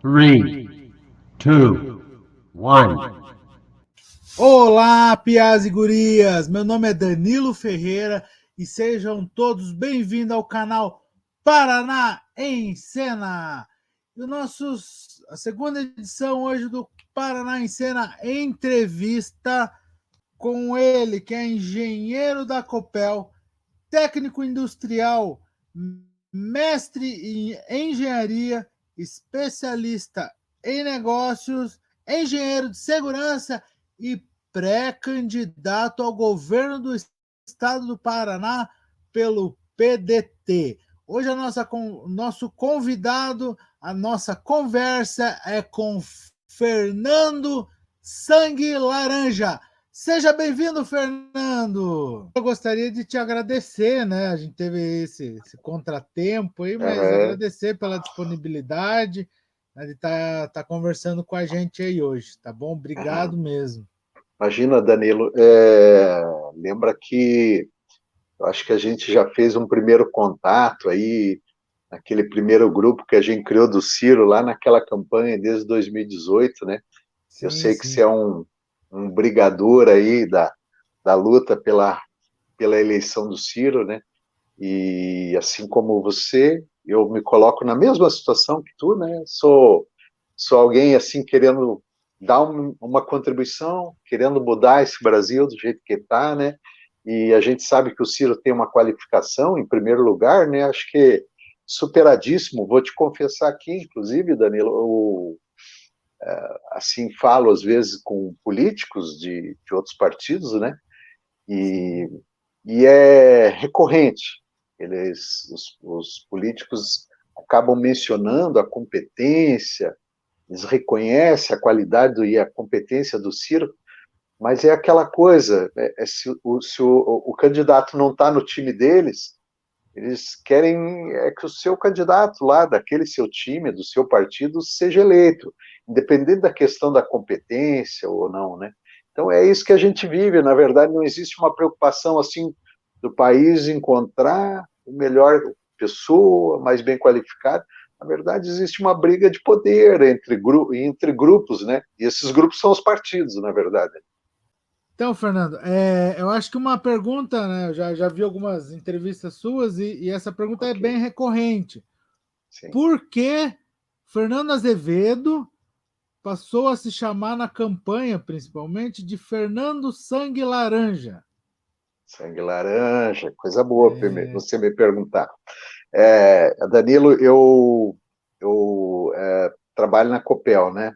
3, 2, 1. Olá, piás e gurias! Meu nome é Danilo Ferreira e sejam todos bem-vindos ao canal Paraná em Cena. E a segunda edição hoje do Paraná em Cena entrevista com ele, que é engenheiro da Copel, técnico industrial, mestre em engenharia, especialista em negócios, engenheiro de segurança e pré-candidato ao governo do estado do Paraná pelo PDT. Hoje nosso convidado, a nossa conversa é com Fernando Sangue Laranja. Seja bem-vindo, Fernando. Eu gostaria de te agradecer, né? A gente teve esse contratempo aí, mas agradecer pela disponibilidade, né, de estar conversando com a gente aí hoje, tá bom? Obrigado mesmo. Imagina, Danilo, lembra que eu acho que a gente já fez um primeiro contato aí, naquele primeiro grupo que a gente criou do Ciro, lá naquela campanha desde 2018, né? Sim, eu sei que você é um brigador aí da luta pela eleição do Ciro, né? E assim como você, eu me coloco na mesma situação que tu, né? Sou alguém assim querendo dar uma contribuição, querendo mudar esse Brasil do jeito que está, né? E a gente sabe que o Ciro tem uma qualificação, em primeiro lugar, né? Acho que superadíssimo. Vou te confessar aqui, inclusive, Danilo, assim falo às vezes com políticos de outros partidos, né? E é recorrente. Os políticos acabam mencionando a competência, eles reconhecem a qualidade e a competência do Ciro, mas é aquela coisa, se o candidato não está no time deles, eles querem que o seu candidato lá, daquele seu time, do seu partido, seja eleito, independente da questão da competência ou não, né? Então é isso que a gente vive, na verdade não existe uma preocupação assim do país encontrar o melhor pessoa, mais bem qualificada. Na verdade existe uma briga de poder entre grupos, né? E esses grupos são os partidos, na verdade. Então, Fernando, eu acho que uma pergunta, né? Eu já vi algumas entrevistas suas e essa pergunta é bem recorrente. Sim. Por que Fernando Azevedo passou a se chamar na campanha, principalmente, de Fernando Sangue Laranja? Sangue Laranja, coisa boa você me perguntar. Danilo, eu trabalho na Copel, né?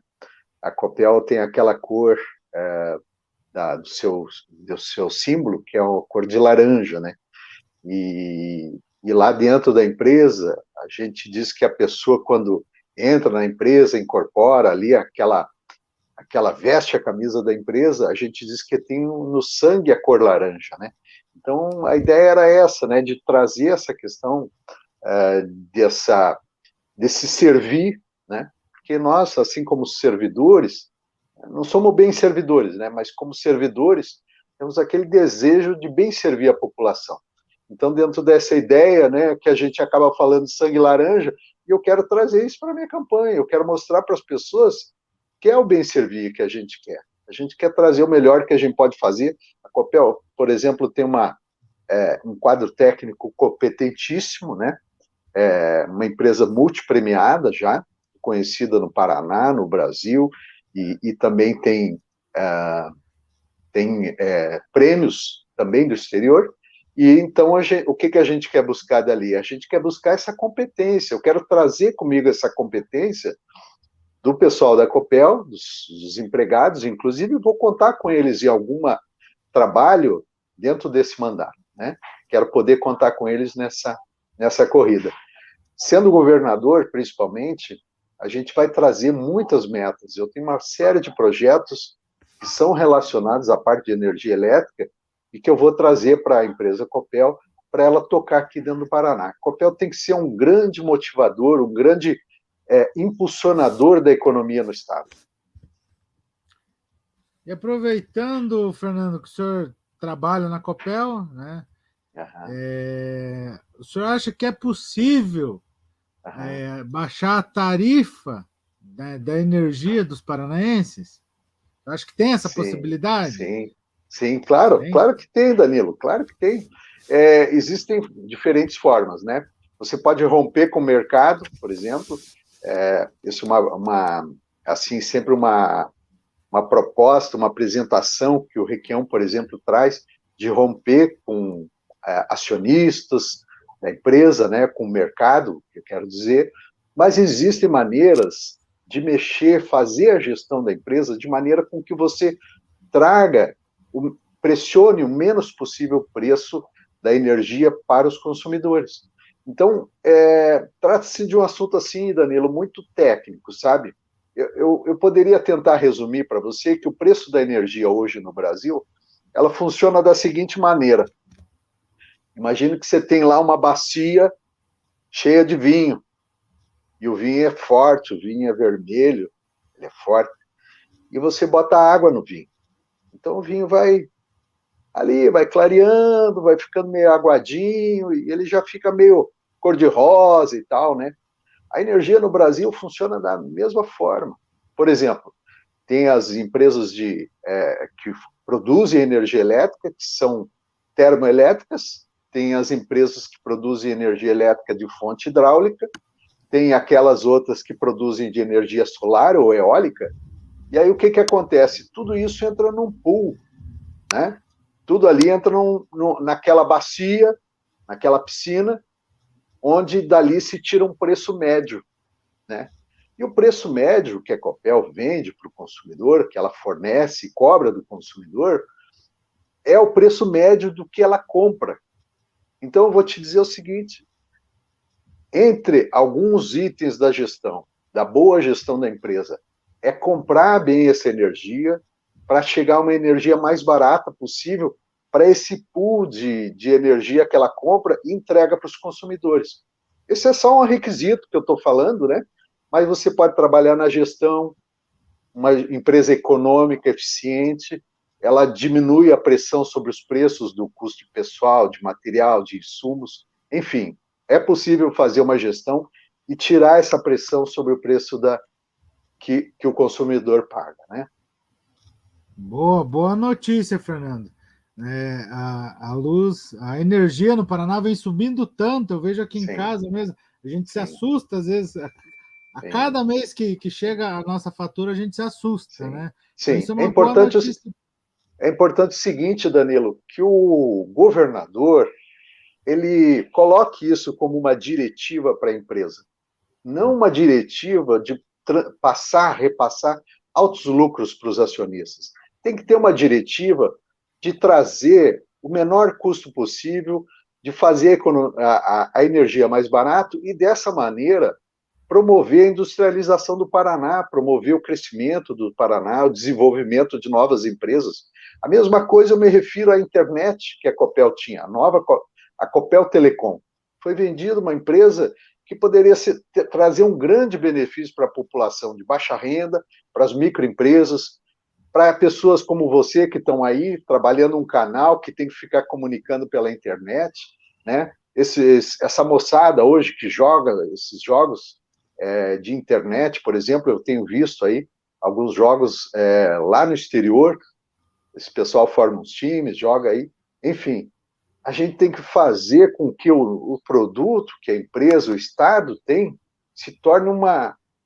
A Copel tem aquela cor do seu símbolo, que é a cor de laranja, né? E lá dentro da empresa, a gente diz que a pessoa, quando entra na empresa, incorpora ali aquela veste a camisa da empresa, a gente diz que tem no sangue a cor laranja, né? Então, a ideia era essa, né? De trazer essa questão desse servir, né? Porque nós, assim como servidores, não somos bem servidores, né? Mas como servidores, temos aquele desejo de bem servir a população. Então, dentro dessa ideia, né, que a gente acaba falando de sangue laranja, e eu quero trazer isso para a minha campanha, eu quero mostrar para as pessoas que é o bem servir que a gente quer. A gente quer trazer o melhor que a gente pode fazer. A Copel, por exemplo, tem um quadro técnico competentíssimo, né? Uma empresa multipremiada já, conhecida no Paraná, no Brasil, e também tem prêmios também do exterior. E então o que a gente quer buscar dali? A gente quer buscar essa competência. Eu quero trazer comigo essa competência do pessoal da Copel, dos empregados, inclusive vou contar com eles em algum trabalho dentro desse mandato, né? Quero poder contar com eles nessa corrida. Sendo governador, principalmente, a gente vai trazer muitas metas. Eu tenho uma série de projetos que são relacionados à parte de energia elétrica e que eu vou trazer para a empresa Copel para ela tocar aqui dentro do Paraná. A Copel tem que ser um grande motivador, um grande impulsionador da economia no estado. E aproveitando, Fernando, que o senhor trabalha na Copel, né? O senhor acha que é possível baixar a tarifa da energia dos paranaenses? Eu acho que tem essa Sim, possibilidade. sim, claro, Tem? claro que tem, Danilo, claro que tem. Existem diferentes formas, né? Você pode romper com o mercado, por exemplo, isso é assim, sempre uma proposta, uma apresentação que o Requião, por exemplo, traz de romper com acionistas da empresa, né, com o mercado, que eu quero dizer, mas existem maneiras de mexer, fazer a gestão da empresa de maneira com que você traga, pressione o menos possível o preço da energia para os consumidores. Então, trata-se de um assunto assim, Danilo, muito técnico, sabe? Eu poderia tentar resumir para você que o preço da energia hoje no Brasil, ela funciona da seguinte maneira. Imagine que você tem lá uma bacia cheia de vinho, e o vinho é forte, o vinho é vermelho, ele é forte, e você bota água no vinho. Então o vinho vai ali, vai clareando, vai ficando meio aguadinho, e ele já fica meio cor-de-rosa e tal, né? A energia no Brasil funciona da mesma forma. Por exemplo, tem as empresas que produzem energia elétrica, que são termoelétricas, tem as empresas que produzem energia elétrica de fonte hidráulica, tem aquelas outras que produzem de energia solar ou eólica, e aí o que acontece? Tudo isso entra num pool, né? Tudo ali entra naquela bacia, naquela piscina, onde dali se tira um preço médio, né? E o preço médio que a Copel vende para o consumidor, que ela fornece e cobra do consumidor, é o preço médio do que ela compra. Então, eu vou te dizer o seguinte, entre alguns itens da gestão, da boa gestão da empresa, é comprar bem essa energia para chegar a uma energia mais barata possível para esse pool de energia que ela compra e entrega para os consumidores. Esse é só um requisito que eu estou falando, né? Mas você pode trabalhar na gestão, uma empresa econômica, eficiente, ela diminui a pressão sobre os preços do custo pessoal, de material, de insumos, enfim, é possível fazer uma gestão e tirar essa pressão sobre o preço que o consumidor paga, né? Boa notícia, Fernando. A luz, a energia no Paraná vem subindo tanto, eu vejo aqui em Sim, casa mesmo, a gente se sim, assusta às vezes, a sim, cada mês que chega a nossa fatura, a gente se assusta, sim. né? Então Sim. isso é uma boa notícia. É importante o seguinte, Danilo, que o governador ele coloque isso como uma diretiva para a empresa, não uma diretiva de repassar altos lucros para os acionistas. Tem que ter uma diretiva de trazer o menor custo possível, de fazer a energia mais barato e, dessa maneira, promover a industrialização do Paraná, promover o crescimento do Paraná, o desenvolvimento de novas empresas. A mesma coisa eu me refiro à internet que a Copel tinha, a Copel Telecom. Foi vendida uma empresa que poderia trazer um grande benefício para a população de baixa renda, para as microempresas, para pessoas como você que estão aí trabalhando um canal que tem que ficar comunicando pela internet, né? Essa moçada hoje que joga esses jogos de internet, por exemplo, eu tenho visto aí alguns jogos lá no exterior, esse pessoal forma uns times, joga aí, enfim, a gente tem que fazer com que o produto que a empresa, o Estado tem, se torne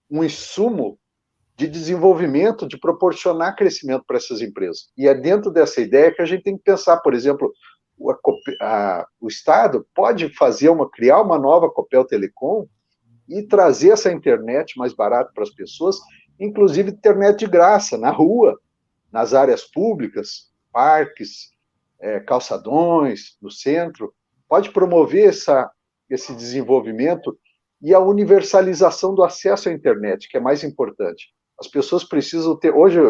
um insumo de desenvolvimento, de proporcionar crescimento para essas empresas. E é dentro dessa ideia que a gente tem que pensar, por exemplo, o Estado pode criar uma nova Copel Telecom e trazer essa internet mais barata para as pessoas, inclusive internet de graça, na rua, nas áreas públicas, parques, calçadões, no centro. Pode promover esse desenvolvimento e a universalização do acesso à internet, que é mais importante. As pessoas precisam ter... Hoje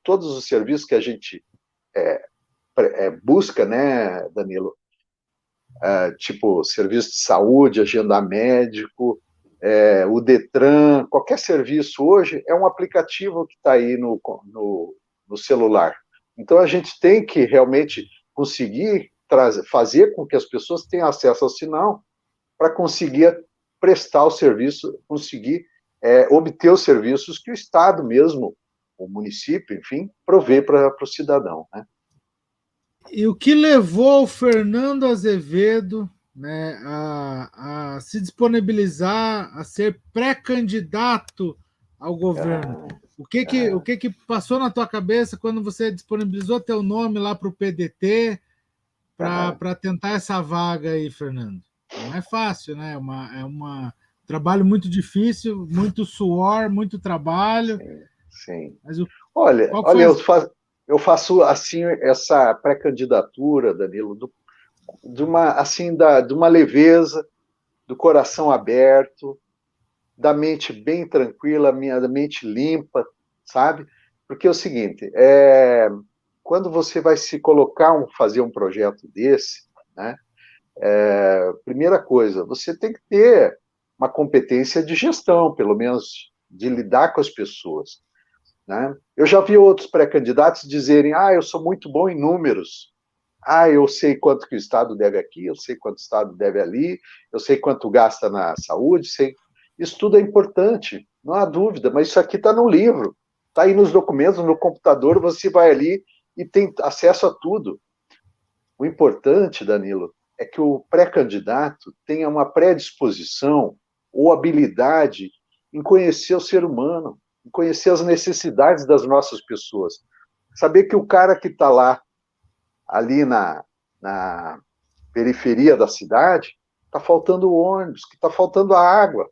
todos os serviços que a gente busca, né, Danilo, tipo serviço de saúde, agenda médico, o Detran, qualquer serviço hoje é um aplicativo que está aí no celular. Então a gente tem que realmente conseguir fazer com que as pessoas tenham acesso ao sinal para conseguir prestar o serviço, conseguir obter os serviços que o Estado mesmo, o município, enfim, provê para o cidadão, né? E o que levou o Fernando Azevedo, né, a se disponibilizar a ser pré-candidato ao governo? Ah, O que passou na tua cabeça quando você disponibilizou teu nome lá para o PDT para tentar essa vaga aí, Fernando? Não é fácil, né? É um trabalho muito difícil, muito suor, muito trabalho. sim, sim. Mas Olha, qual foi eu faço assim essa pré-candidatura, Danilo, de uma leveza, do coração aberto, da mente bem tranquila, da mente limpa, sabe? Porque é o seguinte, quando você vai se colocar fazer um projeto desse, né? Primeira coisa, você tem que ter uma competência de gestão, pelo menos de lidar com as pessoas, né? Eu já vi outros pré-candidatos dizerem: eu sou muito bom em números, eu sei quanto que o Estado deve aqui, eu sei quanto o Estado deve ali, eu sei quanto gasta na saúde, sei. Isso tudo é importante, não há dúvida, mas isso aqui está no livro, está aí nos documentos, no computador, você vai ali e tem acesso a tudo. O importante, Danilo, é que o pré-candidato tenha uma predisposição ou habilidade em conhecer o ser humano, em conhecer as necessidades das nossas pessoas. Saber que o cara que está lá, ali na periferia da cidade, está faltando o ônibus, que está faltando a água.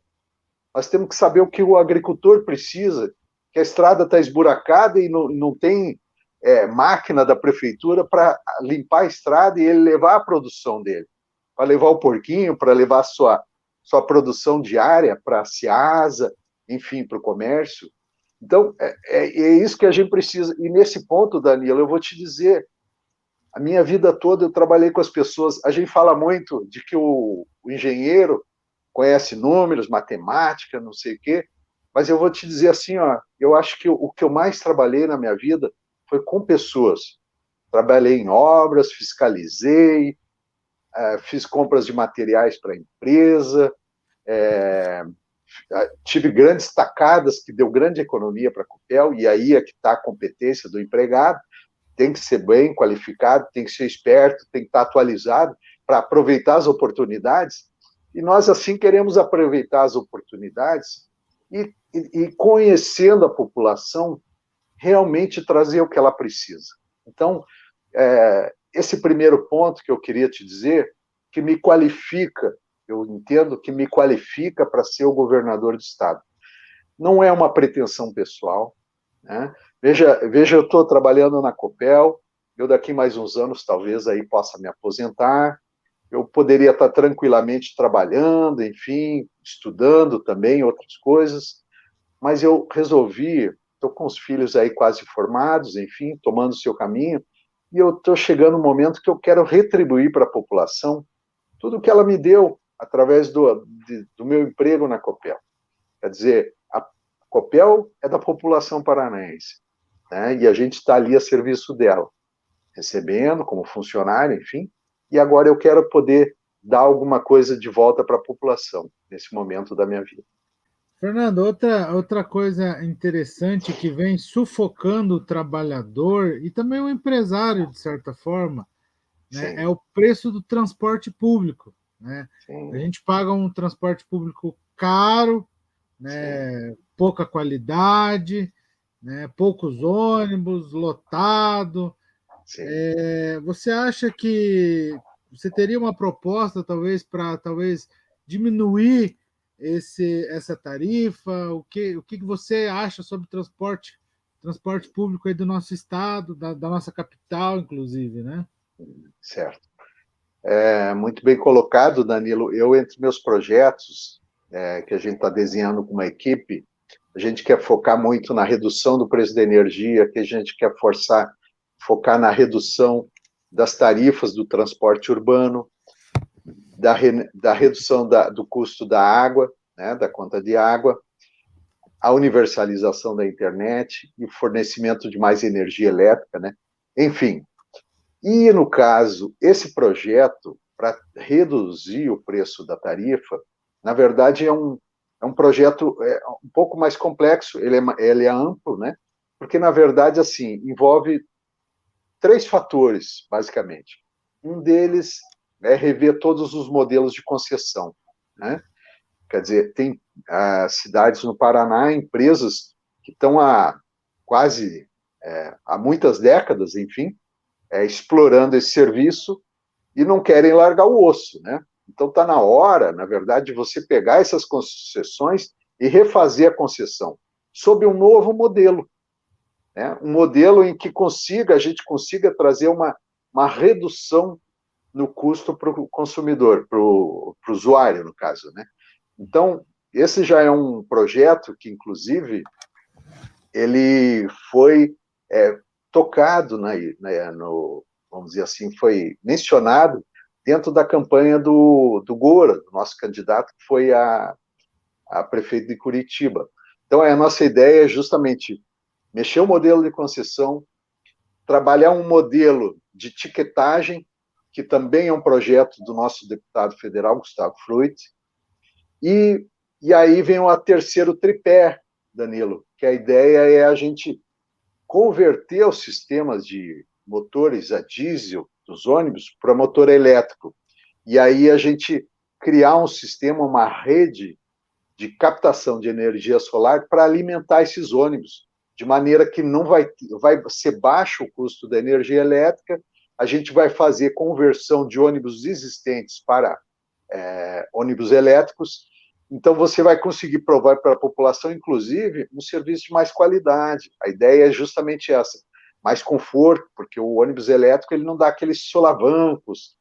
Nós temos que saber o que o agricultor precisa, que a estrada está esburacada e não tem máquina da prefeitura para limpar a estrada e ele levar a produção dele, para levar o porquinho, para levar a sua produção diária para a Ceasa, enfim, para o comércio. Então, é isso que a gente precisa. E nesse ponto, Danilo, eu vou te dizer, a minha vida toda eu trabalhei com as pessoas. A gente fala muito de que o engenheiro conhece números, matemática, não sei o quê, mas eu vou te dizer assim, eu acho que o que eu mais trabalhei na minha vida foi com pessoas. Trabalhei em obras, fiscalizei, fiz compras de materiais para a empresa, tive grandes tacadas que deu grande economia para a Copel, e aí é que está a competência do empregado. Tem que ser bem qualificado, tem que ser esperto, tem que estar atualizado para aproveitar as oportunidades. E nós, assim, queremos aproveitar as oportunidades e conhecendo a população, realmente trazer o que ela precisa. Então, esse primeiro ponto que eu queria te dizer, que me qualifica, eu entendo que me qualifica para ser o governador do Estado. Não é uma pretensão pessoal, né? Veja, eu estou trabalhando na Copel, eu daqui mais uns anos talvez aí possa me aposentar, eu poderia estar tranquilamente trabalhando, enfim, estudando também outras coisas, mas eu resolvi, estou com os filhos aí quase formados, enfim, tomando o seu caminho, e eu estou chegando no momento que eu quero retribuir para a população tudo o que ela me deu através do meu emprego na Copel. Quer dizer, a Copel é da população paranaense, né? E a gente está ali a serviço dela, recebendo como funcionário, enfim, e agora eu quero poder dar alguma coisa de volta para a população nesse momento da minha vida. Fernando, outra coisa interessante que vem sufocando o trabalhador e também o empresário, de certa forma, né, é Sim, o preço do transporte público, né? A sim, gente paga um transporte público caro, sim, né, pouca qualidade, né, poucos ônibus, lotado. sim. Você acha que você teria uma proposta, talvez, para talvez diminuir essa tarifa? O que você acha sobre transporte público aí do nosso estado, da nossa capital, inclusive, né? Certo. Muito bem colocado, Danilo. Eu, entre meus projetos, que a gente está desenhando com uma equipe, a gente quer focar muito na redução do preço da energia, que a gente quer focar na redução das tarifas do transporte urbano, da redução do custo da água, né, da conta de água, a universalização da internet e o fornecimento de mais energia elétrica, né? Enfim, e no caso, esse projeto, para reduzir o preço da tarifa, na verdade é um projeto um pouco mais complexo, ele é amplo, né? Porque, na verdade, assim, envolve 3 fatores, basicamente. Um deles é rever todos os modelos de concessão, né? Quer dizer, tem cidades no Paraná, empresas que estão há muitas décadas, enfim, explorando esse serviço e não querem largar o osso, né? Então está na hora, na verdade, de você pegar essas concessões e refazer a concessão sob um novo modelo, né? Um modelo em que a gente consiga trazer uma redução no custo para o consumidor, para o usuário, no caso, né? Então, esse já é um projeto que, inclusive, ele foi tocado, vamos dizer assim, foi mencionado dentro da campanha do Gora, do nosso candidato, que foi a prefeito de Curitiba. Então, a nossa ideia é justamente mexer o modelo de concessão, trabalhar um modelo de tiquetagem, que também é um projeto do nosso deputado federal, Gustavo Fruit, e aí vem o terceiro tripé, Danilo, que a ideia é a gente converter os sistemas de motores a diesel dos ônibus para motor elétrico. E aí a gente criar um sistema, uma rede de captação de energia solar para alimentar esses ônibus, de maneira que não vai ser baixo o custo da energia elétrica, a gente vai fazer conversão de ônibus existentes para ônibus elétricos, então você vai conseguir provar para a população, inclusive, um serviço de mais qualidade. A ideia é justamente essa, mais conforto, porque o ônibus elétrico ele não dá aqueles solavancos,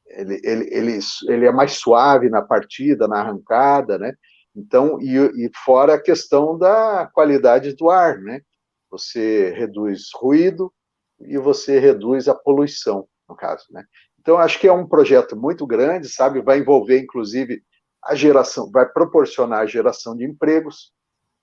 ele é mais suave na partida, na arrancada, né? Então, e fora a questão da qualidade do ar, né? Você reduz ruído e você reduz a poluição, no caso, né? Então, acho que é um projeto muito grande, sabe? Vai envolver, inclusive, a geração, vai proporcionar a geração de empregos,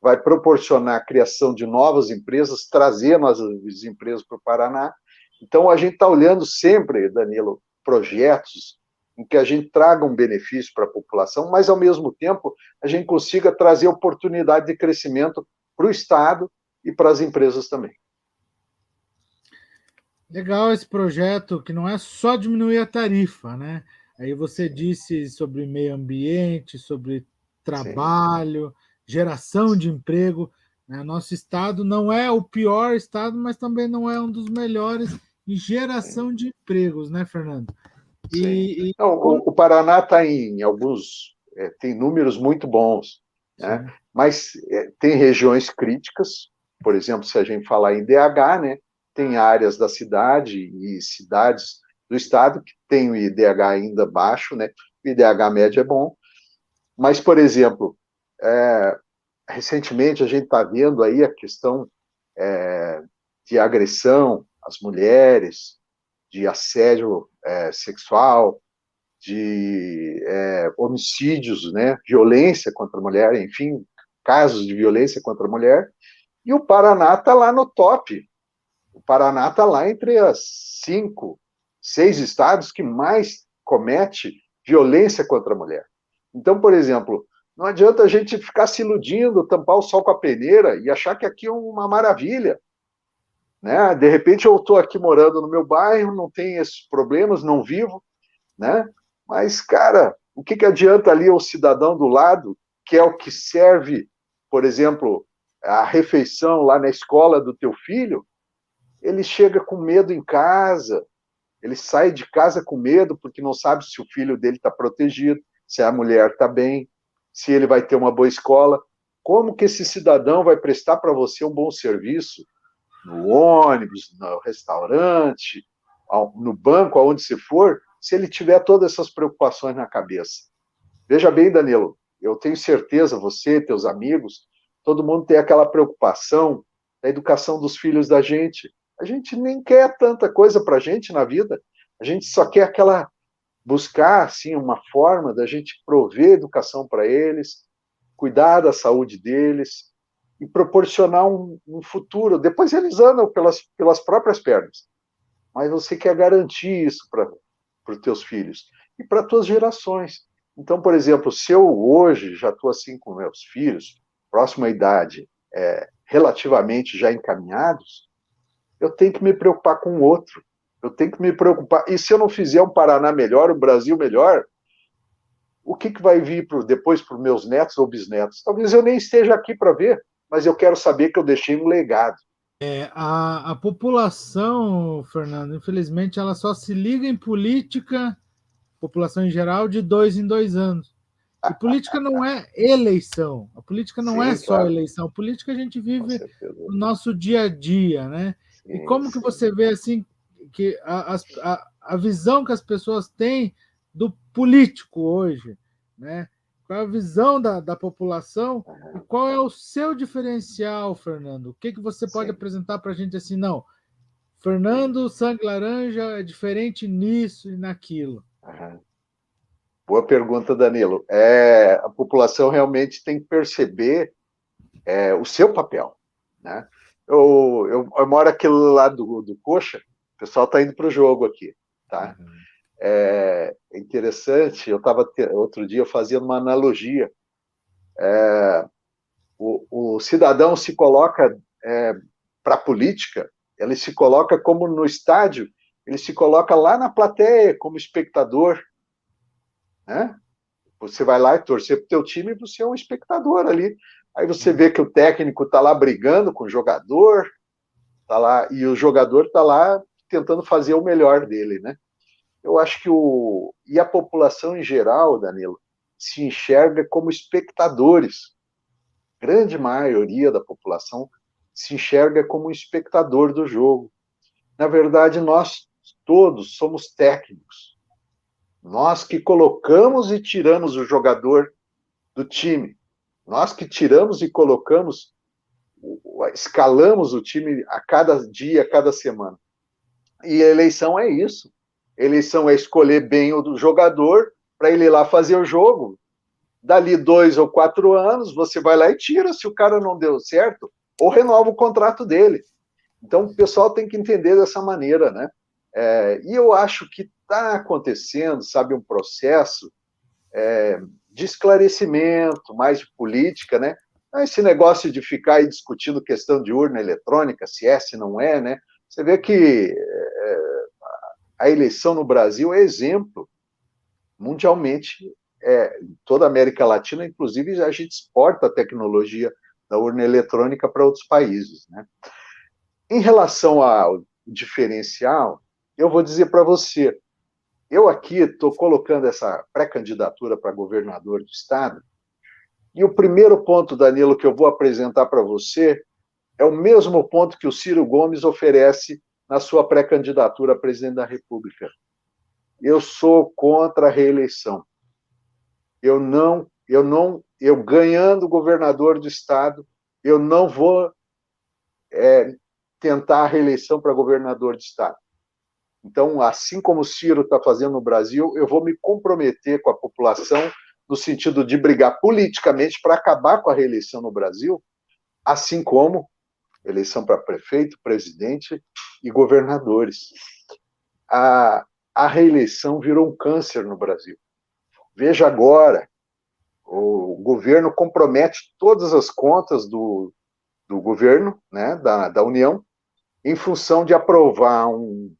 vai proporcionar a criação de novas empresas, trazer novas empresas para o Paraná. Então, a gente está olhando sempre, Danilo, projetos em que a gente traga um benefício para a população, mas, ao mesmo tempo, a gente consiga trazer oportunidade de crescimento para o Estado e para as empresas também. Legal esse projeto, que não é só diminuir a tarifa, né? Aí você disse sobre meio ambiente, sobre trabalho, geração de emprego, né? Nosso estado não é o pior estado, mas também não é um dos melhores em geração de empregos, né, Fernando? Não, o Paraná está em alguns, tem números muito bons, né? Mas tem regiões críticas, por exemplo, se a gente falar em DH, né? Tem áreas da cidade e cidades do estado que tem o IDH ainda baixo, né? O IDH médio é bom, mas, por exemplo, recentemente a gente está vendo aí a questão de agressão às mulheres, de assédio sexual, de homicídios, né? Violência contra a mulher, enfim, casos de violência contra a mulher, e o Paraná está lá no top. O Paraná está lá entre as 5, 6 estados que mais comete violência contra a mulher. Então, por exemplo, não adianta a gente ficar se iludindo, tampar o sol com a peneira e achar que aqui é uma maravilha, né? De repente eu estou aqui morando no meu bairro, não tenho esses problemas, não vivo, né? Mas, cara, o que adianta ali o cidadão do lado, que é o que serve, por exemplo, a refeição lá na escola do teu filho, ele chega com medo em casa, ele sai de casa com medo porque não sabe se o filho dele está protegido, se a mulher está bem, se ele vai ter uma boa escola. Como que esse cidadão vai prestar para você um bom serviço no ônibus, no restaurante, no banco, aonde você for, se ele tiver todas essas preocupações na cabeça? Veja bem, Danilo, eu tenho certeza, você, teus amigos, todo mundo tem aquela preocupação da educação dos filhos da gente. A gente nem quer tanta coisa para a gente na vida, a gente só quer buscar assim, uma forma da gente prover educação para eles, cuidar da saúde deles e proporcionar um futuro. Depois eles andam pelas próprias pernas, mas você quer garantir isso para os teus filhos e para as tuas gerações. Então, por exemplo, se eu hoje já estou assim com meus filhos, próxima idade, relativamente já encaminhados, eu tenho que me preocupar com o outro. Eu tenho que me preocupar. E se eu não fizer um Paraná melhor, um Brasil melhor, o que vai vir depois para os meus netos ou bisnetos? Talvez eu nem esteja aqui para ver, mas eu quero saber que eu deixei um legado. A população, Fernando, infelizmente, ela só se liga em política, população em geral, de 2 em 2 anos. E política não é eleição. A política não é Sim, só claro, eleição. A política a gente com vive certeza. no nosso dia a dia, né? E Sim, como que sim. você vê assim que a visão que as pessoas têm do político hoje, né? Qual é a visão da população e qual é o seu diferencial, Fernando? O que você pode Sim, apresentar para a gente assim, não? sim. Fernando Sangue Laranja é diferente nisso e naquilo. Aham. Boa pergunta, Danilo. A população realmente tem que perceber o seu papel, né? Eu moro aqui do lado do Coxa, o pessoal está indo para o jogo aqui, tá? Uhum. É interessante, eu estava outro dia fazendo uma analogia. O cidadão se coloca para a política, ele se coloca como no estádio, ele se coloca lá na plateia como espectador, né? Você vai lá e torcer para o teu time, você é um espectador ali. Aí você vê que o técnico está lá brigando com o jogador, tá lá, e o jogador está lá tentando fazer o melhor dele, né? Eu acho que e a população em geral, Danilo, se enxerga como espectadores. Grande maioria da população se enxerga como um espectador do jogo. Na verdade, nós todos somos técnicos. Nós que colocamos e tiramos o jogador do time. Nós que tiramos e colocamos, escalamos o time a cada dia, a cada semana. E a eleição é isso. A eleição é escolher bem o jogador para ele ir lá fazer o jogo. Dali 2 ou 4 anos, você vai lá e tira. Se o cara não deu certo, ou renova o contrato dele. Então, o pessoal tem que entender dessa maneira, né? E eu acho que está acontecendo, sabe, um processo de esclarecimento, mais de política, né? Esse negócio de ficar aí discutindo questão de urna eletrônica, se é, se não é, né? Você vê que a eleição no Brasil é exemplo mundialmente, em toda a América Latina, inclusive a gente exporta a tecnologia da urna eletrônica para outros países, né? Em relação ao diferencial, eu vou dizer para você, eu aqui estou colocando essa pré-candidatura para governador do estado, e o primeiro ponto, Danilo, que eu vou apresentar para você é o mesmo ponto que o Ciro Gomes oferece na sua pré-candidatura a presidente da República. Eu sou contra a reeleição. Eu ganhando governador do estado, eu não vou tentar a reeleição para governador de estado. Então, assim como o Ciro está fazendo no Brasil, eu vou me comprometer com a população no sentido de brigar politicamente para acabar com a reeleição no Brasil, assim como eleição para prefeito, presidente e governadores. A reeleição virou um câncer no Brasil. Veja agora, o governo compromete todas as contas do governo, né, da União, em função de aprovar um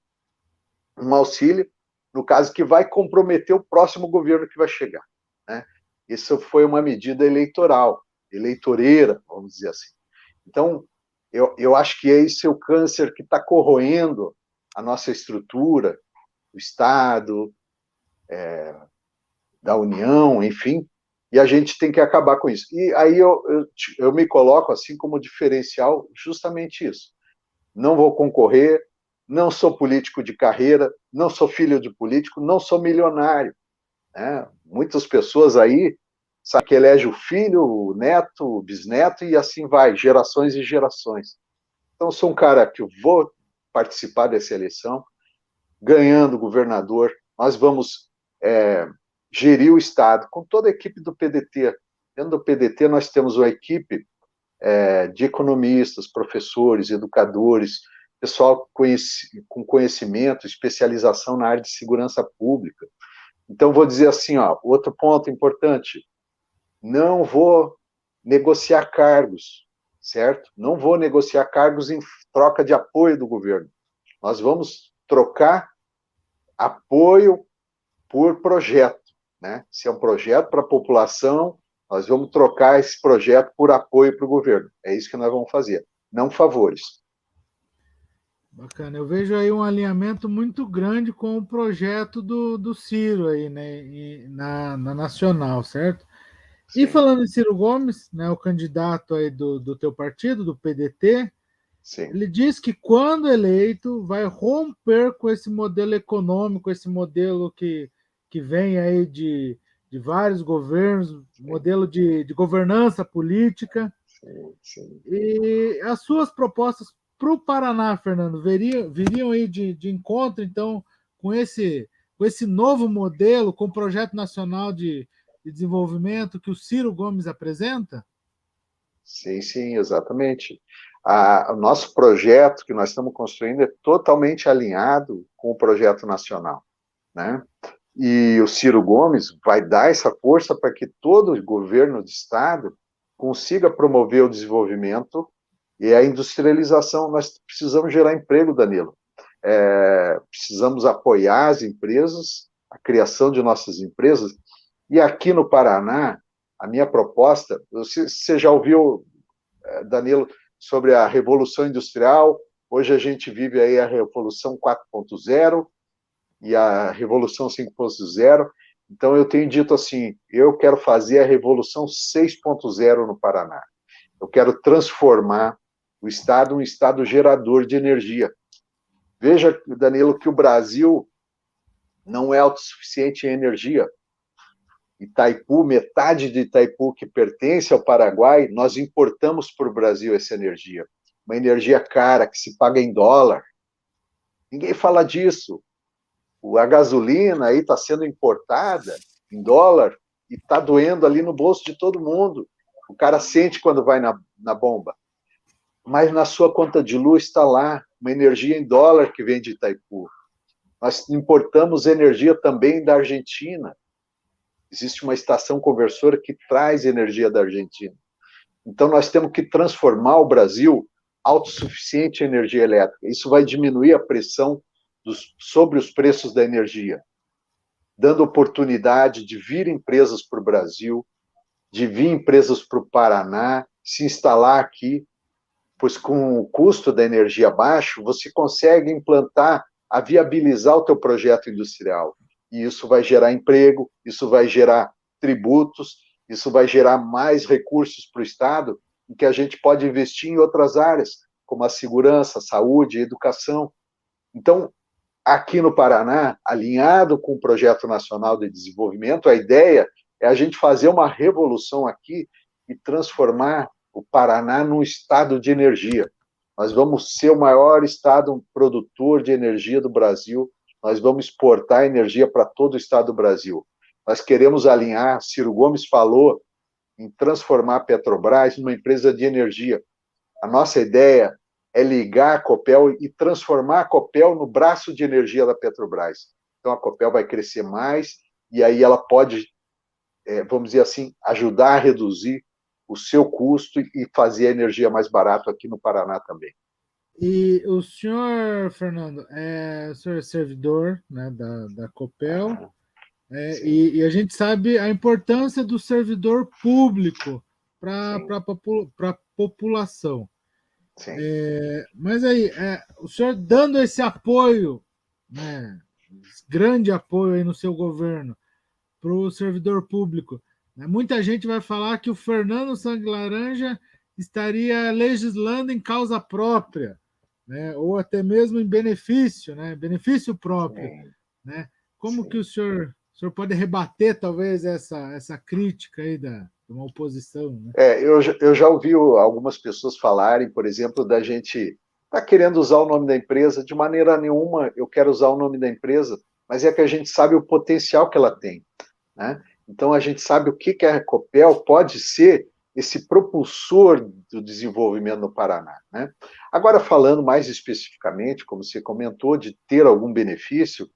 auxílio, no caso que vai comprometer o próximo governo que vai chegar, né? Isso foi uma medida eleitoral, eleitoreira, vamos dizer assim. Então, eu acho que esse é o câncer que está corroendo a nossa estrutura, o Estado, da União, enfim, e a gente tem que acabar com isso. E aí eu me coloco assim como diferencial justamente isso. Não vou concorrer, não sou político de carreira, não sou filho de político, não sou milionário, né? Muitas pessoas aí sabem que elege o filho, o neto, o bisneto e assim vai, gerações e gerações. Então, sou um cara que vou participar dessa eleição, ganhando governador, nós vamos gerir o Estado com toda a equipe do PDT. Dentro do PDT, nós temos uma equipe de economistas, professores, educadores, pessoal com conhecimento, especialização na área de segurança pública. Então, vou dizer assim, ó, outro ponto importante, não vou negociar cargos, certo? Não vou negociar cargos em troca de apoio do governo. Nós vamos trocar apoio por projeto, né? Se é um projeto para a população, nós vamos trocar esse projeto por apoio para o governo. É isso que nós vamos fazer, não favores. Bacana. Eu vejo aí um alinhamento muito grande com o projeto do Ciro aí, né? Na Nacional, certo? E Sim, falando em Ciro Gomes, né, o candidato aí do teu partido, do PDT, sim, ele diz que quando eleito vai romper com esse modelo econômico, esse modelo que vem aí de vários governos, sim, modelo de governança política. sim, sim. E as suas propostas para o Paraná, Fernando, viriam aí de encontro, então, com esse novo modelo, com o projeto nacional de desenvolvimento que o Ciro Gomes apresenta? Sim, sim, exatamente. O nosso projeto que nós estamos construindo é totalmente alinhado com o projeto nacional, né? E o Ciro Gomes vai dar essa força para que todo o governo do estado consiga promover o desenvolvimento e a industrialização. Nós precisamos gerar emprego, Danilo. Precisamos apoiar as empresas, a criação de nossas empresas. E aqui no Paraná, a minha proposta, você já ouviu, Danilo, sobre a Revolução Industrial? Hoje a gente vive aí a Revolução 4.0 e a Revolução 5.0. Então eu tenho dito assim, eu quero fazer a Revolução 6.0 no Paraná. Eu quero transformar o Estado em um Estado gerador de energia. Veja, Danilo, que o Brasil não é autossuficiente em energia. Itaipu, metade de Itaipu que pertence ao Paraguai, nós importamos para o Brasil essa energia. Uma energia cara, que se paga em dólar. Ninguém fala disso. A gasolina aí está sendo importada em dólar e está doendo ali no bolso de todo mundo. O cara sente quando vai na bomba. Mas na sua conta de luz está lá uma energia em dólar que vem de Itaipu. Nós importamos energia também da Argentina. Existe uma estação conversora que traz energia da Argentina. Então nós temos que transformar o Brasil autossuficiente em energia elétrica. Isso vai diminuir a pressão sobre os preços da energia, dando oportunidade de vir empresas para o Brasil, de vir empresas para o Paraná, se instalar aqui, pois com o custo da energia baixo, você consegue implantar, viabilizar o teu projeto industrial. E isso vai gerar emprego, isso vai gerar tributos, isso vai gerar mais recursos para o Estado, em que a gente pode investir em outras áreas, como a segurança, a saúde, a educação. Então, aqui no Paraná, alinhado com o Projeto Nacional de Desenvolvimento, a ideia é a gente fazer uma revolução aqui e transformar o Paraná num estado de energia. Nós vamos ser o maior estado produtor de energia do Brasil, nós vamos exportar energia para todo o estado do Brasil. Nós queremos alinhar, Ciro Gomes falou em transformar a Petrobras numa empresa de energia. A nossa ideia é ligar a Copel e transformar a Copel no braço de energia da Petrobras. Então a Copel vai crescer mais e aí ela pode, vamos dizer assim, ajudar a reduzir o seu custo e fazer a energia mais barata aqui no Paraná também. E o senhor, Fernando, o senhor é servidor, né, da Copel, e a gente sabe a importância do servidor público para a população. Sim. Mas aí, o senhor dando esse apoio, né, grande apoio aí no seu governo para o servidor público, né, muita gente vai falar que o Fernando Sangue Laranja estaria legislando em causa própria, né, ou até mesmo em benefício, né, benefício próprio, Sim. né? Como Sim. que o senhor pode rebater talvez essa crítica aí de uma oposição, né? Eu já ouvi algumas pessoas falarem, por exemplo, da gente tá querendo usar o nome da empresa. De maneira nenhuma eu quero usar o nome da empresa, mas é que a gente sabe o potencial que ela tem, né? Então a gente sabe o que a Copel pode ser esse propulsor do desenvolvimento no Paraná, né? Agora, falando mais especificamente, como você comentou, de ter algum benefício,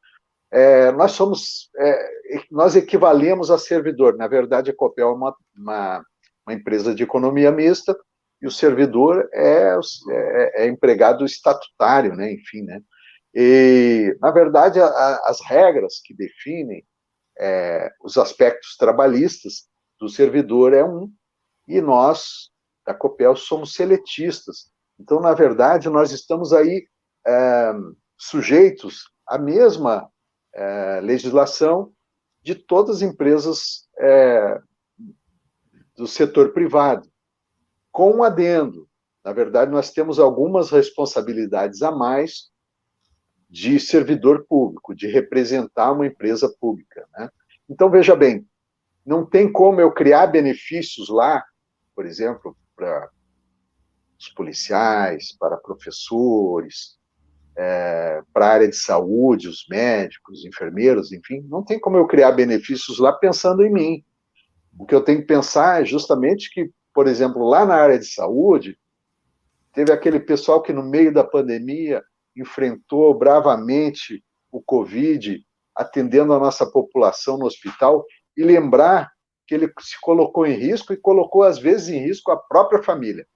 nós equivalemos a servidor. Na verdade, a Copel é uma empresa de economia mista e o servidor é empregado estatutário, né? Enfim, né? E, na verdade, as regras que definem os aspectos trabalhistas do servidor e nós, da Copel, somos seletistas. Então, na verdade, nós estamos aí sujeitos à mesma legislação de todas as empresas do setor privado, com um adendo. Na verdade, nós temos algumas responsabilidades a mais de servidor público, de representar uma empresa pública, né? Então, veja bem, não tem como eu criar benefícios lá, por exemplo, para os policiais, para professores, para a área de saúde, os médicos, enfermeiros, enfim, não tem como eu criar benefícios lá pensando em mim. O que eu tenho que pensar é justamente que, por exemplo, lá na área de saúde, teve aquele pessoal que no meio da pandemia enfrentou bravamente o Covid, atendendo a nossa população no hospital, e lembrar que ele se colocou em risco e colocou, às vezes, em risco a própria família.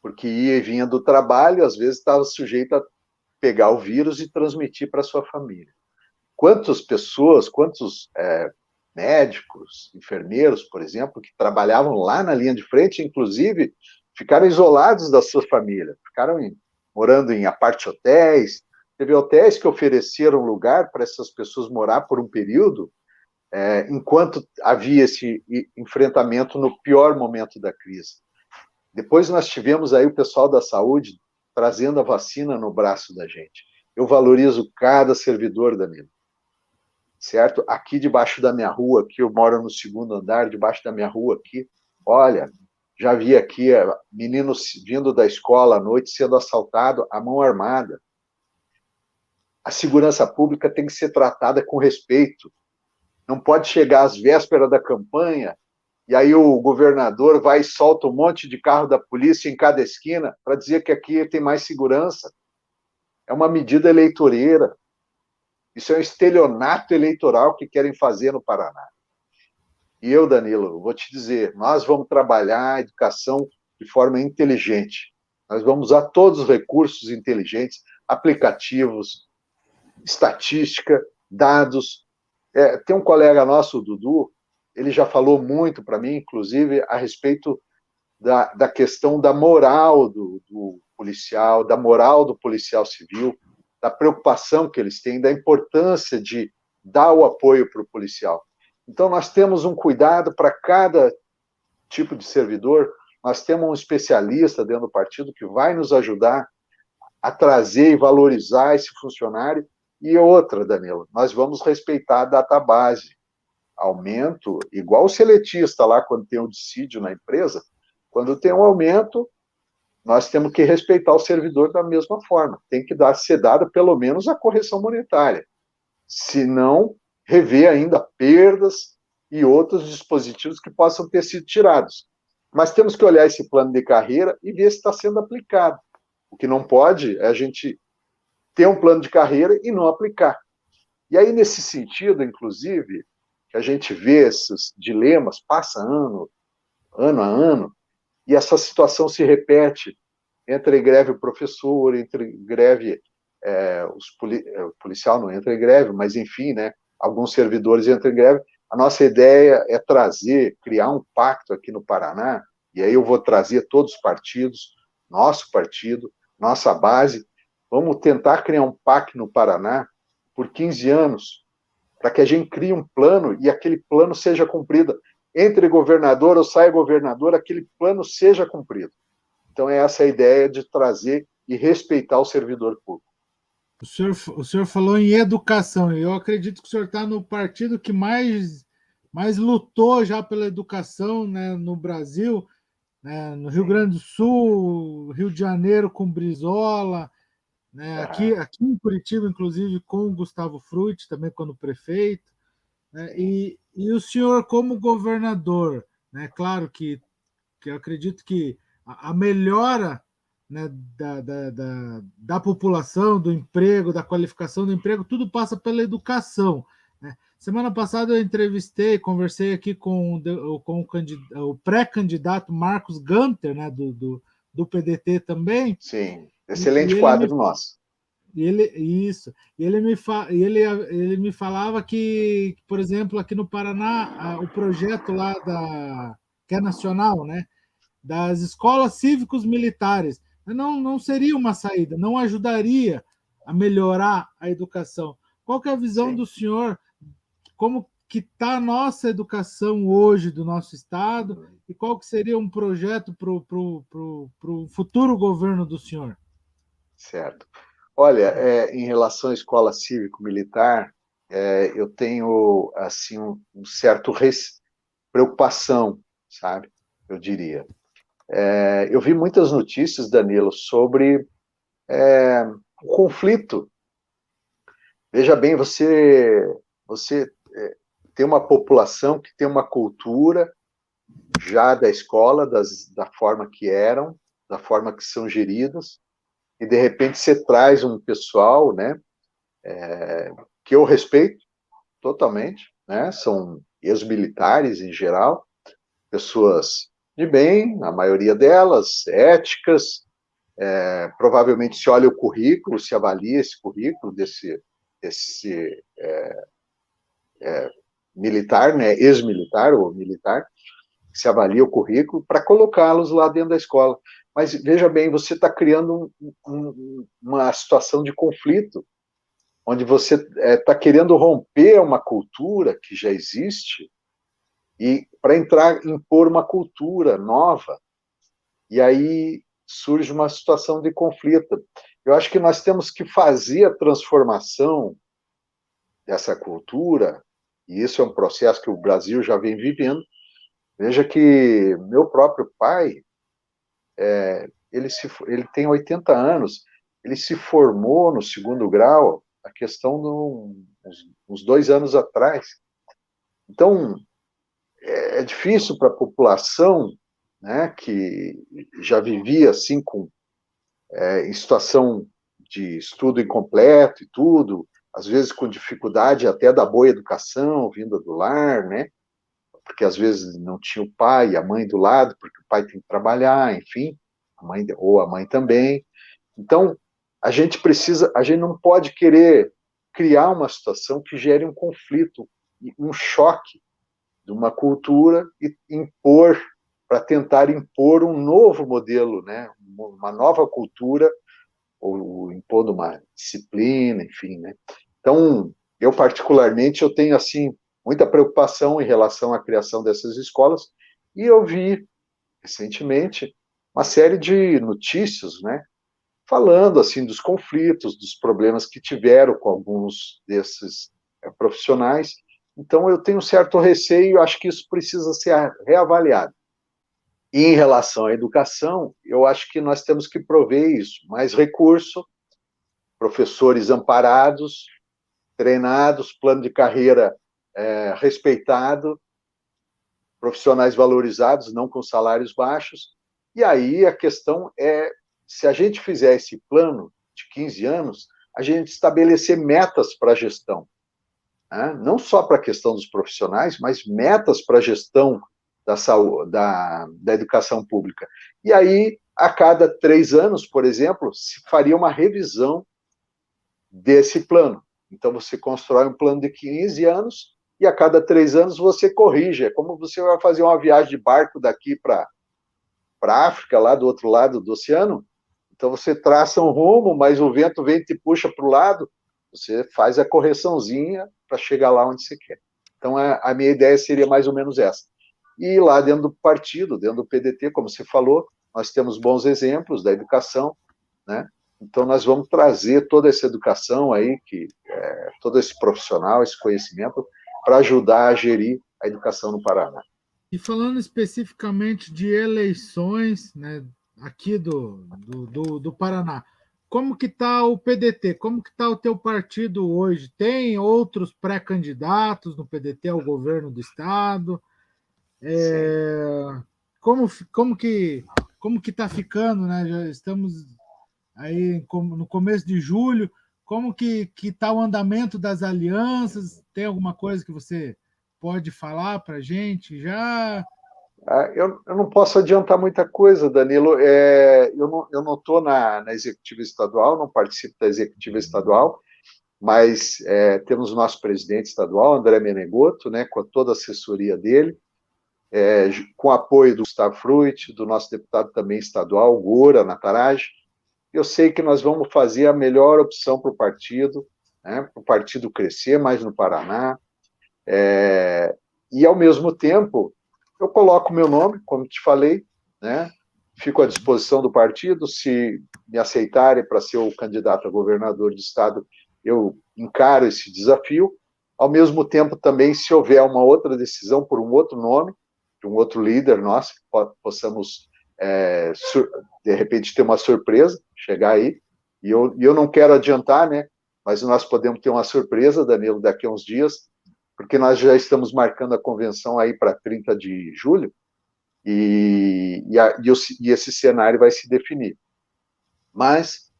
Porque ia e vinha do trabalho, às vezes estava sujeito a pegar o vírus e transmitir para a sua família. Quantas pessoas, quantos médicos, enfermeiros, por exemplo, que trabalhavam lá na linha de frente, inclusive, ficaram isolados da sua família, ficaram morando em apart-hotéis. Teve hotéis que ofereceram lugar para essas pessoas morar por um período, enquanto havia esse enfrentamento no pior momento da crise. Depois nós tivemos aí o pessoal da saúde trazendo a vacina no braço da gente. Eu valorizo cada servidor, Danilo, certo? Aqui debaixo da minha rua, aqui eu moro no 2º andar, debaixo da minha rua aqui, olha, já vi aqui meninos vindo da escola à noite sendo assaltado à mão armada. A segurança pública tem que ser tratada com respeito. Não pode chegar às vésperas da campanha e aí o governador vai e solta um monte de carro da polícia em cada esquina para dizer que aqui tem mais segurança. É uma medida eleitoreira. Isso é um estelionato eleitoral que querem fazer no Paraná. E eu, Danilo, vou te dizer, nós vamos trabalhar a educação de forma inteligente. Nós vamos usar todos os recursos inteligentes, aplicativos, estatística, dados. Tem um colega nosso, o Dudu, ele já falou muito para mim, inclusive, a respeito da questão da moral do policial, da moral do policial civil, da preocupação que eles têm, da importância de dar o apoio para o policial. Então, nós temos um cuidado para cada tipo de servidor, nós temos um especialista dentro do partido que vai nos ajudar a trazer e valorizar esse funcionário. E outra, Danilo, nós vamos respeitar a database. Aumento, igual o seletista lá, quando tem um dissídio na empresa, quando tem um aumento, nós temos que respeitar o servidor da mesma forma. Tem que ser dada pelo menos a correção monetária. Se não, rever ainda perdas e outros dispositivos que possam ter sido tirados. Mas temos que olhar esse plano de carreira e ver se está sendo aplicado. O que não pode é a gente ter um plano de carreira e não aplicar. E aí, nesse sentido, inclusive, que a gente vê esses dilemas, passa ano a ano, e essa situação se repete entre greve o professor, entre greve o policial não entra em greve, mas enfim, né, alguns servidores entram em greve. A nossa ideia é criar um pacto aqui no Paraná, e aí eu vou trazer todos os partidos, nosso partido, nossa base, vamos tentar criar um pacto no Paraná por 15 anos, para que a gente crie um plano e aquele plano seja cumprido. Entre governador ou saia governador, aquele plano seja cumprido. Então, essa é a ideia de trazer e respeitar o servidor público. O senhor falou em educação, e eu acredito que o senhor está no partido que mais lutou já pela educação, né, no Brasil, né, no Rio Grande do Sul, Rio de Janeiro com Brizola, né, aqui em Curitiba, inclusive, com o Gustavo Frutti, também quando prefeito. Né, e o senhor, como governador, né, claro que eu acredito que a melhora né, da população, do emprego, da qualificação do emprego, tudo passa pela educação, né? Semana passada eu entrevistei, conversei aqui com o pré-candidato Marcos Ganter, né, do PDT também, Sim, e excelente ele quadro me nosso. isso. Ele me falava que, por exemplo, aqui no Paraná, o projeto lá que é nacional, né, das escolas cívicos militares, não seria uma saída, não ajudaria a melhorar a educação. Qual que é a visão Sim. do senhor? Como que está a nossa educação hoje do nosso estado e qual que seria um projeto para o futuro governo do senhor? Certo. Olha, em relação à escola cívico-militar, eu tenho assim um certo preocupação, sabe? Eu diria. Eu vi muitas notícias, Danilo, sobre o conflito. Veja bem, você tem uma população que tem uma cultura já da escola, da forma que eram, da forma que são geridas, e de repente você traz um pessoal, né, que eu respeito totalmente, né, são ex-militares em geral, pessoas de bem, a maioria delas, éticas, provavelmente se olha o currículo, se avalia esse currículo desse militar, né, ex-militar ou militar, se avalia o currículo para colocá-los lá dentro da escola. Mas veja bem, você está criando uma situação de conflito, onde você está querendo romper uma cultura que já existe e para impor uma cultura nova. E aí surge uma situação de conflito. Eu acho que nós temos que fazer a transformação dessa cultura, e isso é um processo que o Brasil já vem vivendo. Veja que meu próprio pai, ele tem 80 anos, ele se formou no segundo grau, a questão de uns 2 anos atrás. Então, é difícil para a população, né, que já vivia assim em situação de estudo incompleto e tudo, às vezes com dificuldade até da boa educação vinda do lar, né, porque às vezes não tinha o pai e a mãe do lado, porque o pai tem que trabalhar, enfim, ou a mãe também. Então, a gente não pode querer criar uma situação que gere um conflito, um choque de uma cultura e para tentar impor um novo modelo, né? Uma nova cultura, ou impondo uma disciplina, enfim, né? Então, eu particularmente, eu tenho, assim, muita preocupação em relação à criação dessas escolas, e eu vi, recentemente, uma série de notícias, né? Falando, assim, dos conflitos, dos problemas que tiveram com alguns desses profissionais. Então, eu tenho um certo receio, acho que isso precisa ser reavaliado. E em relação à educação, eu acho que nós temos que prover isso, mais recurso, professores amparados, treinados, plano de carreira respeitado, profissionais valorizados, não com salários baixos. E aí a questão é, se a gente fizer esse plano de 15 anos, a gente estabelecer metas para a gestão, né? Não só para a questão dos profissionais, mas metas para a gestão da, saúde, da educação pública. E aí, a cada 3 anos, por exemplo, se faria uma revisão desse plano. Então, você constrói um plano de 15 anos e a cada 3 anos você corrige. É como você vai fazer uma viagem de barco daqui para a África, lá do outro lado do oceano. Então, você traça um rumo, mas o vento vem e te puxa para o lado, você faz a correçãozinha para chegar lá onde você quer. Então, a minha ideia seria mais ou menos essa. E lá dentro do partido, dentro do PDT, como você falou, nós temos bons exemplos da educação, né? Então, nós vamos trazer toda essa educação aí, todo esse profissional, esse conhecimento, para ajudar a gerir a educação no Paraná. E falando especificamente de eleições, né, aqui do Paraná, como que está o PDT? Como que está o teu partido hoje? Tem outros pré-candidatos no PDT ao governo do estado? Sim. Como que como que está ficando, né? Já estamos aí no começo de julho. Como que está o andamento das alianças? Tem alguma coisa que você pode falar para a gente já? Eu não posso adiantar muita coisa, Danilo. Eu não estou na executiva estadual, não participo da executiva estadual, mas temos o nosso presidente estadual, André Menegotto, né, com toda a assessoria dele, com o apoio do Gustavo Fruit, do nosso deputado também estadual, Gora Nataraj. Eu sei que nós vamos fazer a melhor opção para o partido, né, para o partido crescer mais no Paraná, e ao mesmo tempo eu coloco meu nome, como te falei, né, fico à disposição do partido, se me aceitarem para ser o candidato a governador do estado, eu encaro esse desafio. Ao mesmo tempo também, se houver uma outra decisão por um outro nome, de um outro líder nosso, possamos de repente ter uma surpresa, chegar aí, e eu não quero adiantar, né, mas nós podemos ter uma surpresa, Danilo, daqui a uns dias, porque nós já estamos marcando a convenção aí para 30 de julho, e esse cenário vai se definir. Mas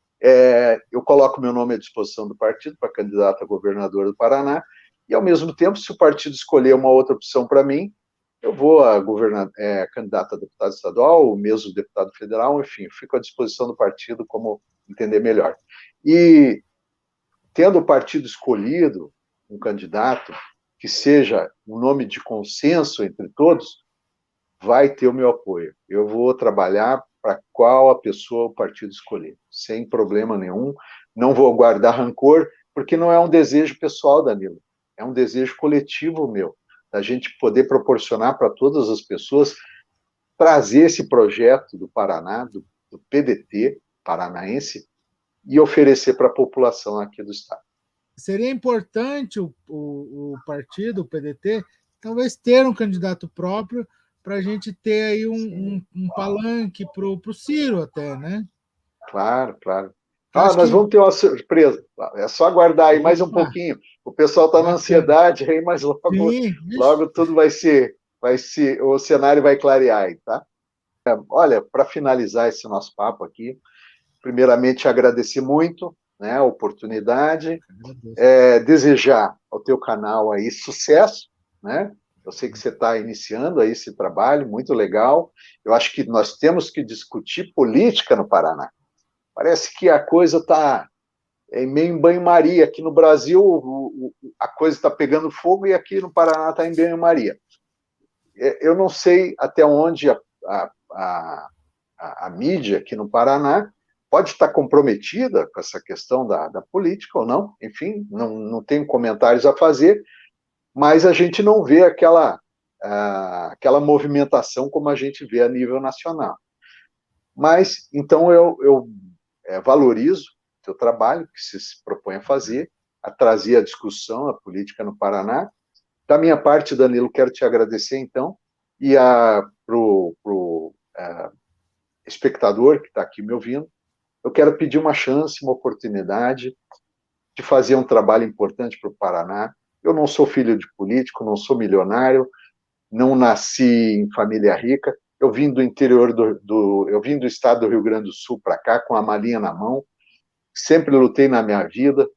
eu coloco meu nome à disposição do partido para candidato a governador do Paraná, e ao mesmo tempo, se o partido escolher uma outra opção para mim, eu vou a candidato a deputado estadual, ou mesmo deputado federal, enfim, fico à disposição do partido como entender melhor. E tendo o partido escolhido um candidato que seja um nome de consenso entre todos, vai ter o meu apoio. Eu vou trabalhar para qual a pessoa o partido escolher, sem problema nenhum. Não vou guardar rancor, porque não é um desejo pessoal, Danilo, é um desejo coletivo meu, da gente poder proporcionar para todas as pessoas, trazer esse projeto do Paraná, do PDT paranaense, e oferecer para a população aqui do estado. Seria importante o partido, o PDT, talvez ter um candidato próprio para a gente ter aí um palanque para o Ciro até, né? Claro. Nós vamos ter uma surpresa. É só aguardar aí mais um pouquinho. O pessoal está na ansiedade aí, mas logo tudo vai ser, o cenário vai clarear aí, tá? Olha, para finalizar esse nosso papo aqui, primeiramente agradecer muito, né, a oportunidade, desejar ao teu canal aí sucesso, né? Eu sei que você está iniciando aí esse trabalho, muito legal. Eu acho que nós temos que discutir política no Paraná. Parece que a coisa está meio em banho-maria. Aqui no Brasil, a coisa está pegando fogo e aqui no Paraná está em banho-maria. Eu não sei até onde a mídia aqui no Paraná pode estar comprometida com essa questão da política ou não. Enfim, não tenho comentários a fazer, mas a gente não vê aquela movimentação como a gente vê a nível nacional. Mas, então, eu valorizo o teu trabalho, que você se propõe a fazer, a trazer a discussão, a política no Paraná. Da minha parte, Danilo, quero te agradecer, então, e para o espectador que está aqui me ouvindo, eu quero pedir uma chance, uma oportunidade de fazer um trabalho importante para o Paraná. Eu não sou filho de político, não sou milionário, não nasci em família rica. Eu vim do interior eu vim do estado do Rio Grande do Sul para cá com a malinha na mão. Sempre lutei na minha vida.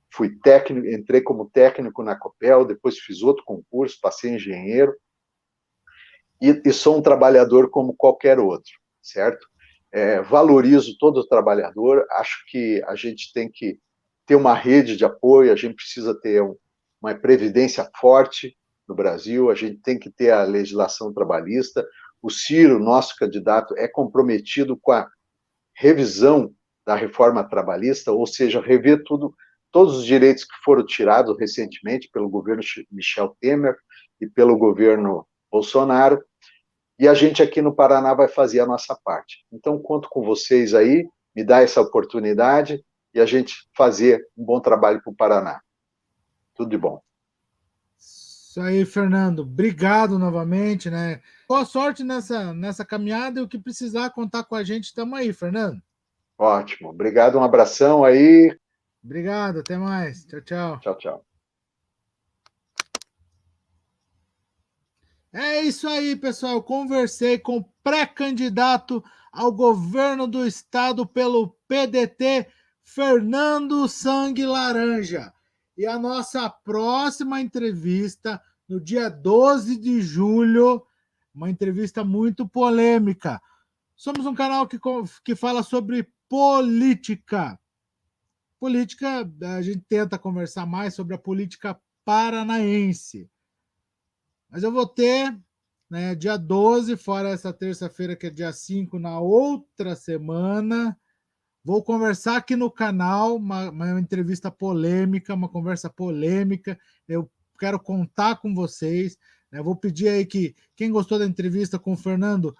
Fui técnico, entrei como técnico na Copel, depois fiz outro concurso, passei engenheiro e sou um trabalhador como qualquer outro, certo? Valorizo todo o trabalhador. Acho que a gente tem que ter uma rede de apoio, a gente precisa ter uma previdência forte no Brasil, a gente tem que ter a legislação trabalhista. O Ciro, nosso candidato, é comprometido com a revisão da reforma trabalhista, ou seja, rever todos os direitos que foram tirados recentemente pelo governo Michel Temer e pelo governo Bolsonaro, e a gente aqui no Paraná vai fazer a nossa parte. Então, conto com vocês aí, me dá essa oportunidade e a gente fazer um bom trabalho para o Paraná. Tudo de bom. Isso aí, Fernando. Obrigado novamente, né? Boa sorte nessa caminhada e o que precisar contar com a gente, estamos aí, Fernando. Ótimo. Obrigado, um abração aí. Obrigado, até mais. Tchau, tchau. Tchau, tchau. É isso aí, pessoal. Eu conversei com o pré-candidato ao governo do estado pelo PDT, Fernando Sangue Laranja. E a nossa próxima entrevista, no dia 12 de julho, uma entrevista muito polêmica. Somos um canal que fala sobre política. Política, a gente tenta conversar mais sobre a política paranaense. Mas eu vou ter, né, dia 12, fora essa terça-feira, que é dia 5, na outra semana. Vou conversar aqui no canal, uma entrevista polêmica, uma conversa polêmica. Eu quero contar com vocês. Né? Vou pedir aí que quem gostou da entrevista com o Fernando,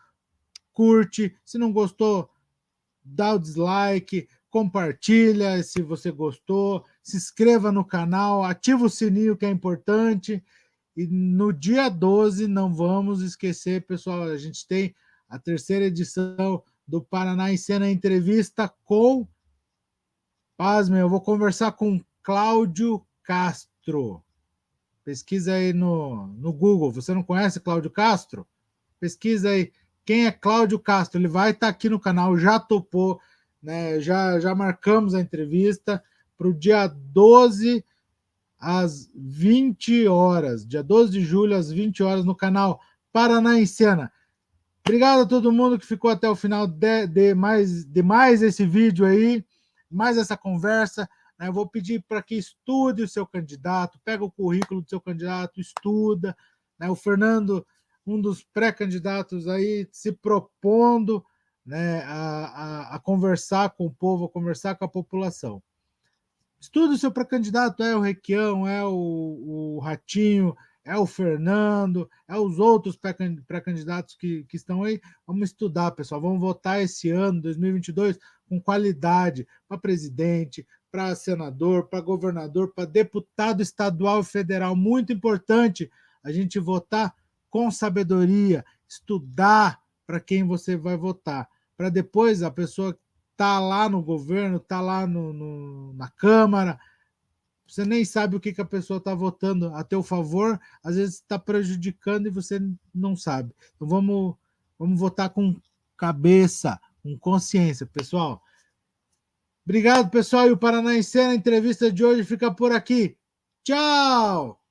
curte. Se não gostou, dá o dislike, compartilha se você gostou, se inscreva no canal, ativa o sininho que é importante. E no dia 12, não vamos esquecer, pessoal, a gente tem a terceira edição do Paraná em Cena Entrevista com, pasmem, eu vou conversar com Cláudio Castro. Pesquisa aí no Google. Você não conhece Cláudio Castro? Pesquisa aí. Quem é Cláudio Castro? Ele vai estar aqui no canal, já topou, né? Já marcamos a entrevista para o dia 12 às 20 horas. Dia 12 de julho, às 20 horas, no canal Paraná em Cena. Obrigado a todo mundo que ficou até o final de mais esse vídeo aí, mais essa conversa. Né? Eu vou pedir para que estude o seu candidato, pega o currículo do seu candidato, estuda. Né? O Fernando, um dos pré-candidatos aí, se propondo, né, a conversar com o povo, a conversar com a população. Estude o seu pré-candidato, é o Requião, é o Ratinho, é o Fernando, é os outros pré-candidatos que estão aí. Vamos estudar, pessoal. Vamos votar esse ano, 2022, com qualidade para presidente, para senador, para governador, para deputado estadual e federal. Muito importante a gente votar com sabedoria, estudar para quem você vai votar, para depois a pessoa tá lá no governo, tá lá na Câmara, você nem sabe o que a pessoa está votando a teu favor, às vezes está prejudicando e você não sabe. Então vamos votar com cabeça, com consciência, pessoal. Obrigado, pessoal, e o Paraná em Cena, a entrevista de hoje fica por aqui. Tchau!